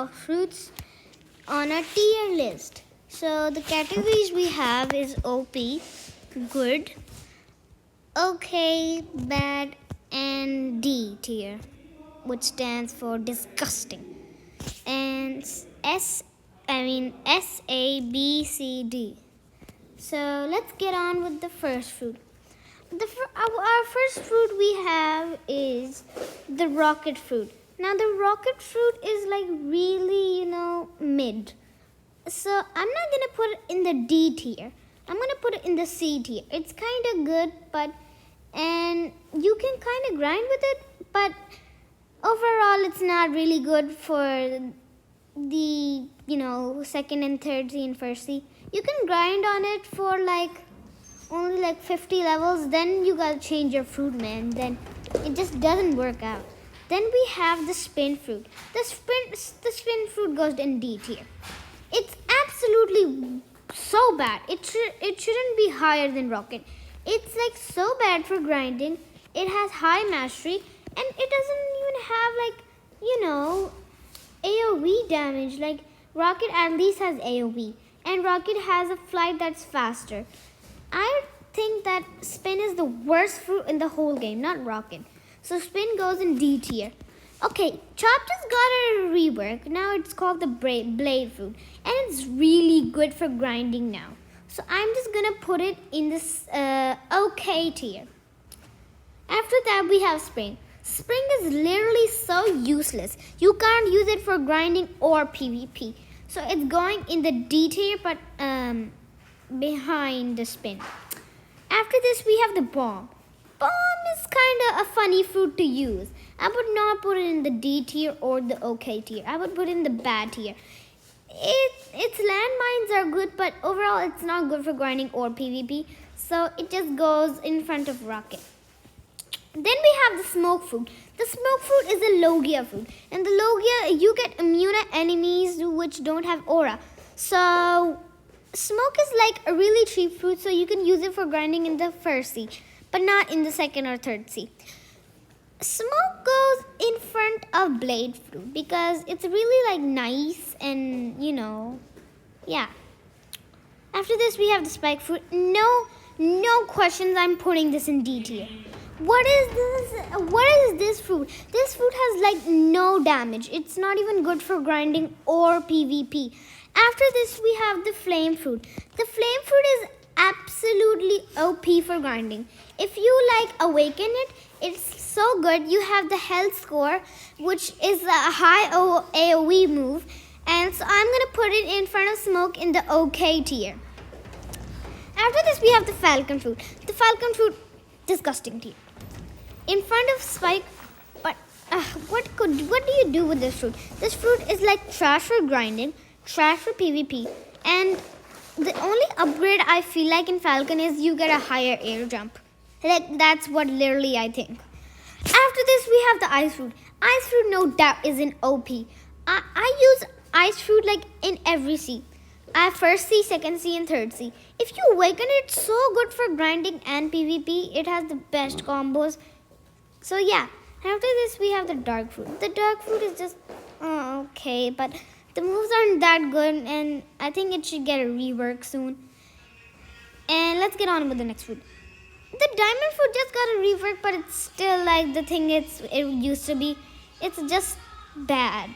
of fruits on a tier list. So the categories we have is OP, good, okay, bad, and D tier, which stands for disgusting. And S A B C D. So let's get on with the first fruit. Our first fruit we have is the rocket fruit. Now the rocket fruit is like really, mid. So I'm not gonna put it in the D tier. I'm gonna put it in the C tier. It's kind of good, and you can kind of grind with it, but overall it's not really good for the second and third C and first C. You can grind on it for only 50 levels, then you gotta change your fruit, man. Then it just doesn't work out. Then we have the spin fruit. The spin fruit goes in D tier. It's absolutely so bad. It shouldn't be higher than rocket. It's so bad for grinding. It has high mastery, and it doesn't even have AoE damage. Like rocket at least has AoE, and rocket has a flight that's faster. I think that spin is the worst fruit in the whole game, not rocket. So spin goes in D tier. Okay, chop just got a rework. Now it's called the blade fruit, and it's really good for grinding now. So I'm just gonna put it in this okay tier. After that we have spring. Spring is literally so useless. You can't use it for grinding or PvP. So it's going in the D tier, but behind the spin. After this we have the bomb. Bomb is kind of a funny fruit to use. I would not put it in the D tier or the OK tier. I would put it in the bad tier. Its landmines are good, but overall it's not good for grinding or PvP. So it just goes in front of rocket. Then we have the smoke fruit. The smoke fruit is a Logia fruit. And the Logia, you get immune enemies which don't have aura. So smoke is like a really cheap fruit, so you can use it for grinding in the first C, but not in the second or third C. Smoke goes in front of blade fruit because it's really nice and yeah. After this we have the spike fruit. No questions, I'm putting this in D tier. What is this fruit? This fruit has no damage. It's not even good for grinding or PvP. After this we have the flame fruit. The flame fruit is absolutely OP for grinding. If you awaken it, it's so good. You have the health score, which is a high AoE move, and so I'm gonna put it in front of smoke in the OK tier. After this we have the falcon fruit. The falcon fruit, disgusting tier. In front of spike, but what do you do with this fruit? This fruit is trash for grinding, trash for PvP, and the only upgrade I feel in falcon is you get a higher air jump. That's what literally I think. After this we have the ice fruit. Ice fruit no doubt is an OP. I use ice fruit in every C. I have first C, second C, and third C. If you awaken it, it's so good for grinding and PvP. It has the best combos. So yeah. After this we have the dark fruit. The dark fruit is just okay, but the moves aren't that good, and I think it should get a rework soon. And let's get on with the next fruit. The diamond fruit just got a rework, but it's still the thing it used to be. It's just bad.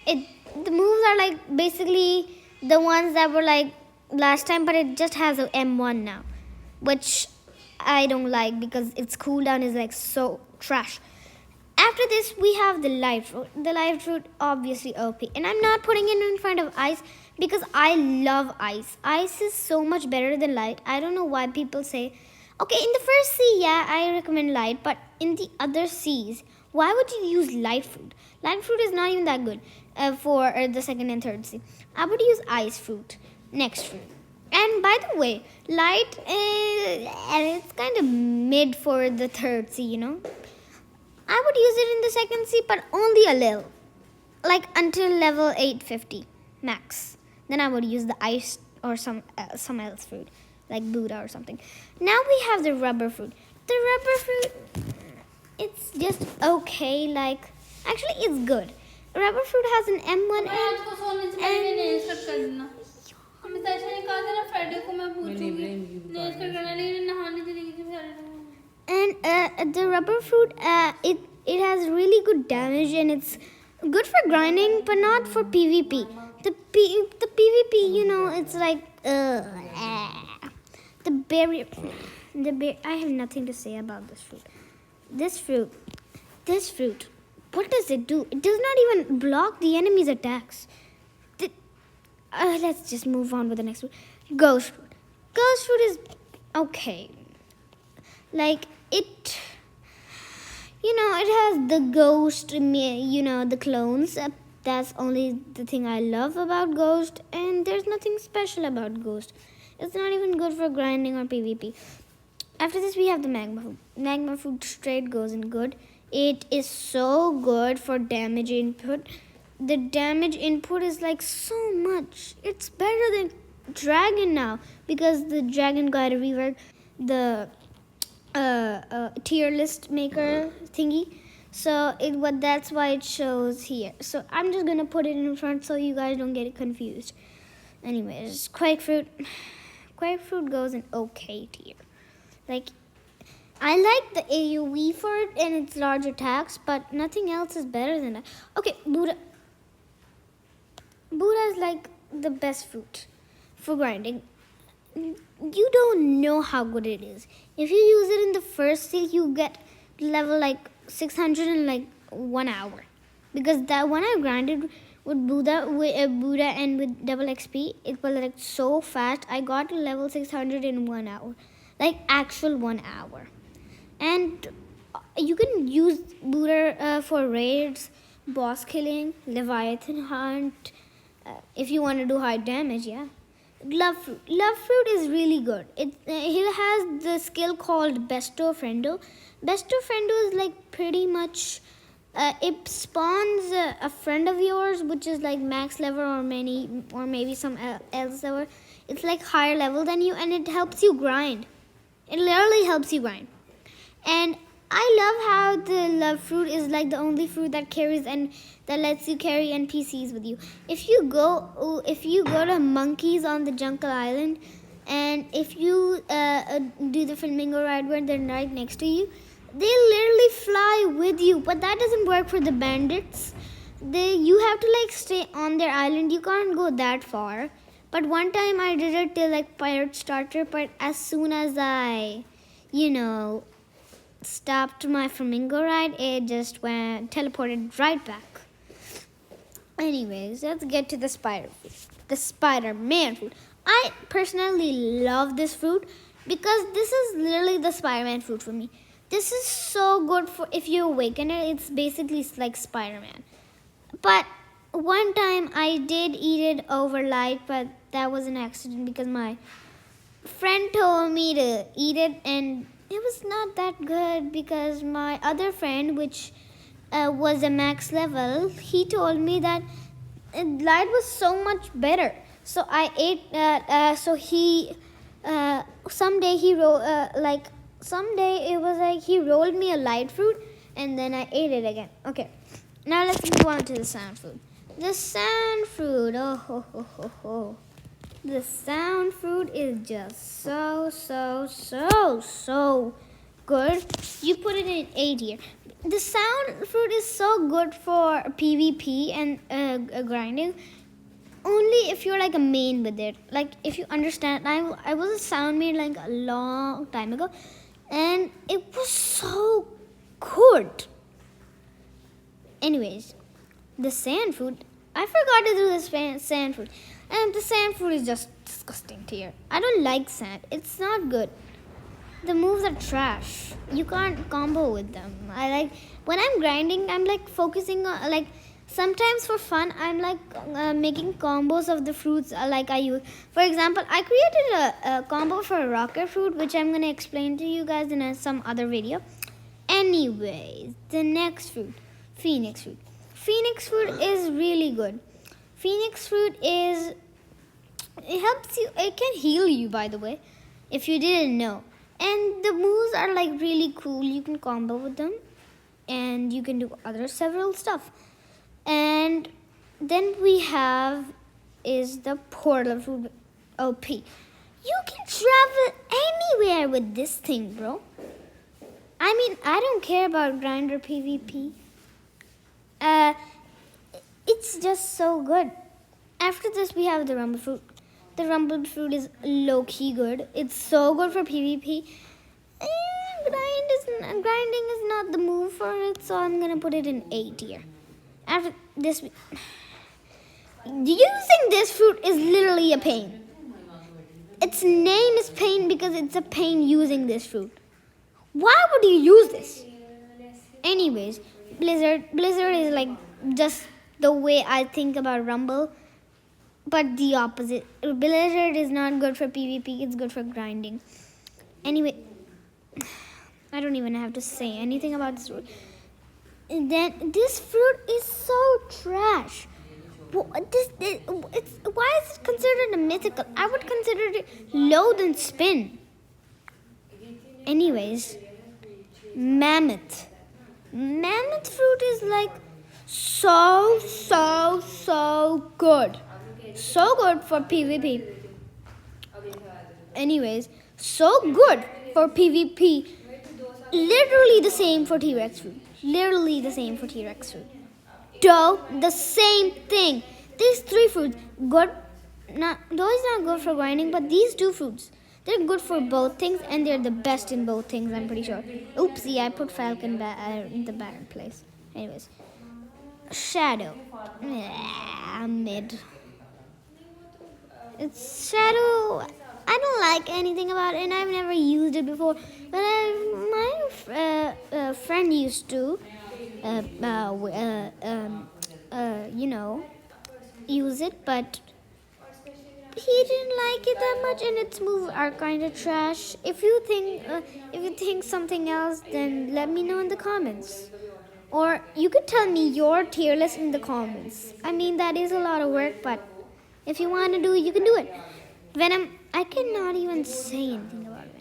The moves are basically the ones that were last time, but it just has a M1 now, which I don't like because its cooldown is so trash. After this we have the light fruit. The light fruit obviously OP, and I'm not putting it in front of ice because I love ice. Ice is so much better than light. I don't know why people say, okay, in the first C, yeah, I recommend light, but in the other C's, why would you use light fruit? Light fruit is not even that good for the second and third C. I would use ice fruit, next fruit. And by the way, light it's kind of mid for the third C, I would use it in the second C, but only a little. Until level 850 max. Then I would use the ice or some else fruit, like Buddha or something. Now we have the rubber fruit. The rubber fruit, it's just okay. Actually, it's good. rubber fruit has an M1 आज को सोने से पहले nails cut कर देना। and मैं सच में कहा था ना फ्राइडे को मैं पूछूंगी नेल्स कट करना, लेकिन नहाने चली गई थी सारे। the rubber fruit it has really good damage and it's good for grinding but not for PvP. The PvP, you know, it's like the berry. I have nothing to say about this fruit. This fruit. What does it do? It does not even block the enemy's attacks. Let's just move on with the next fruit. Ghost fruit. Ghost fruit is okay. Like it, you know, it has the ghost, you know, the clones. That's only the thing I love about Ghost, and there's nothing special about Ghost. It's not even good for grinding or PvP. After this, we have the magma food. Magma food straight goes in good. It is so good for damage input. The damage input is like so much. It's better than Dragon now because the Dragon got a rework. The tier list maker thingy. So that's why it shows here. So I'm just gonna put it in front so you guys don't get confused. Anyways, Quake fruit. Quake fruit goes in okay tier. Like, I like the AoE for it and its large attacks, but nothing else is better than that. Okay, Buddha. Buddha is like the best fruit for grinding. You don't know how good it is. If you use it in the first seal, you get level like 600 in like 1 hour. Because that when I grinded with Buddha and with double XP, it was like so fast. I got to level 600 in 1 hour. Like actual 1 hour. And you can use Buddha for raids, boss killing, Leviathan hunt, if you want to do high damage, yeah. Love fruit is really good. It has the skill called Besto Friendo. Besto Friendo is like pretty much it spawns a friend of yours, which is like max level or maybe some else level. It's like higher level than you, and it helps you grind. It literally helps you grind. And I love how the love fruit is like the only fruit that carries and that lets you carry NPCs with you. If you go to monkeys on the Jungle Island, and if you do the flamingo ride where they're right next to you, they literally fly with you. But that doesn't work for the bandits. You have to like stay on their island. You can't go that far. But one time I did it till like pirate starter. But as soon as I, stopped my flamingo ride, it just teleported right back. Anyways, let's get to the Spider-Man fruit. I personally love this fruit because this is literally the Spider-Man fruit for me. This is so good for if you awaken it. It's basically like Spider-Man. But one time I did eat it over light, but that was an accident because my friend told me to eat it, and it was not that good because my other friend, which was a max level, he told me that light was so much better. So I ate. Someday it was like he rolled me a light fruit, and then I ate it again. Okay, now let's move on to the sand fruit. The sand fruit. Oh. The sound fruit is just so good. You put it in A tier. The sound fruit is so good for PvP and grinding. Only if you're like a main with it. Like if you understand, I was a sound main like a long time ago, and it was so good. Anyways, the sand fruit. I forgot to do the sand fruit. And the sand fruit is just disgusting tier. I don't like sand. It's not good. The moves are trash. You can't combo with them. When I'm grinding, I'm like focusing on like sometimes for fun. I'm like making combos of the fruits like I use. For example, I created a combo for a rocket fruit, which I'm gonna explain to you guys in some other video. Anyways, the next fruit, Phoenix fruit. Phoenix fruit is really good. Phoenix fruit it helps you, it can heal you, by the way, if you didn't know. And the moves are like really cool. You can combo with them and you can do several stuff. And then we have is the portal fruit OP. You can travel anywhere with this thing, bro. I mean, I don't care about grinder PvP. It's just so good. After this, we have the rumble fruit. The rumble fruit is low-key good. It's so good for PvP. Grinding is not the move for it, so I'm gonna put it in A tier. After this, using this fruit is literally a pain. Its name is pain because it's a pain using this fruit. Why would you use this? Anyways, Blizzard is like just the way I think about Rumble, but the opposite. Blizzard is not good for PvP, it's good for grinding. Anyway, I don't even have to say anything about this fruit. And then this fruit is so trash. Why is it considered a mythical? I would consider it load and spin. Anyways, mammoth. Mammoth fruit is like so good. So good for PvP. Anyways, so good for PvP. Literally the same for T-Rex fruit. Literally the same for T-Rex fruit. Dough, the same thing. These three fruits, good. Dough is not good for grinding, but these two fruits, they're good for both things, and they're the best in both things, I'm pretty sure. Oopsie, I put Falcon in the bad place. Anyways, Shadow. Mid. It's Shadow. I don't like anything about it, and I've never used it before. But my friend used to, use it, but he didn't like it that much, and its moves are kind of trash. If you think something else, then let me know in the comments, or you could tell me your tier list in the comments. I mean, that is a lot of work, but if you want to do it, you can do it. Venom, I cannot even say anything about it.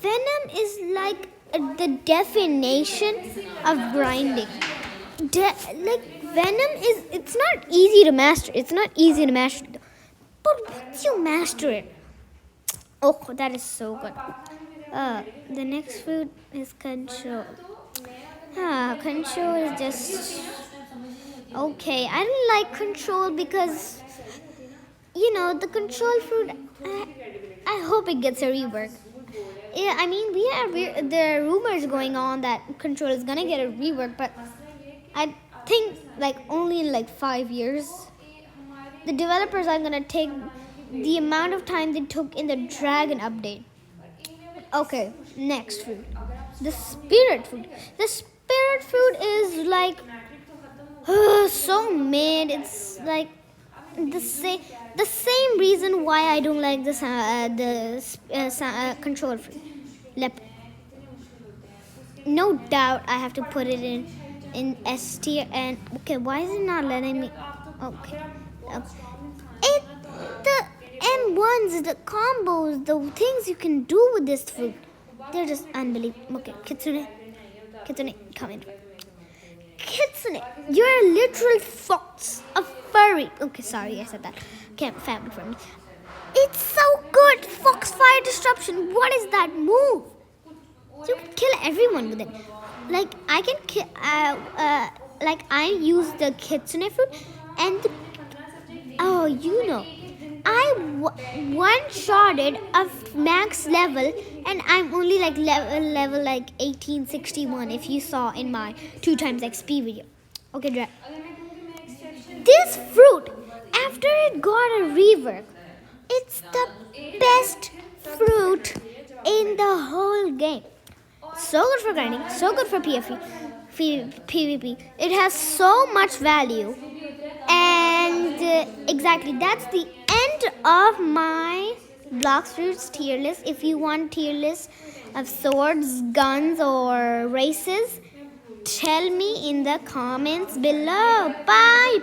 Venom is like the definition of grinding. Venom is, it's not easy to master. But once you master it, oh, that is so good. The next fruit is control. Control is just okay. I don't like control because, the control fruit, I hope it gets a rework. Yeah, I mean, there are rumors going on that control is gonna get a rework, but I think only in 5 years. The developers are gonna take the amount of time they took in the Dragon update. Okay, next fruit, the spirit fruit. The spirit fruit is so mid. It's like the same reason why I don't like the control fruit. No doubt I have to put it in S tier. And okay, why is it not letting me? Okay, the M1s, the combos, the things you can do with this fruit, they're just unbelievable. Okay, Kitsune, come in. Kitsune, you're a literal fox, a furry. Okay, sorry, I said that. Okay, family friendly. It's so good. Foxfire Disruption. What is that move? You can kill everyone with it. I can kill. I use the Kitsune fruit, and I one-shotted a max level, and I'm only level 1861. If you saw in my 2x XP video. Okay, this fruit, after it got a rework, it's the best fruit in the whole game. So good for grinding, so good for PvP. It has so much value. And exactly, that's the end of my Blox fruits tier list. If you want tier list of swords, guns, or races, tell me in the comments below. Bye.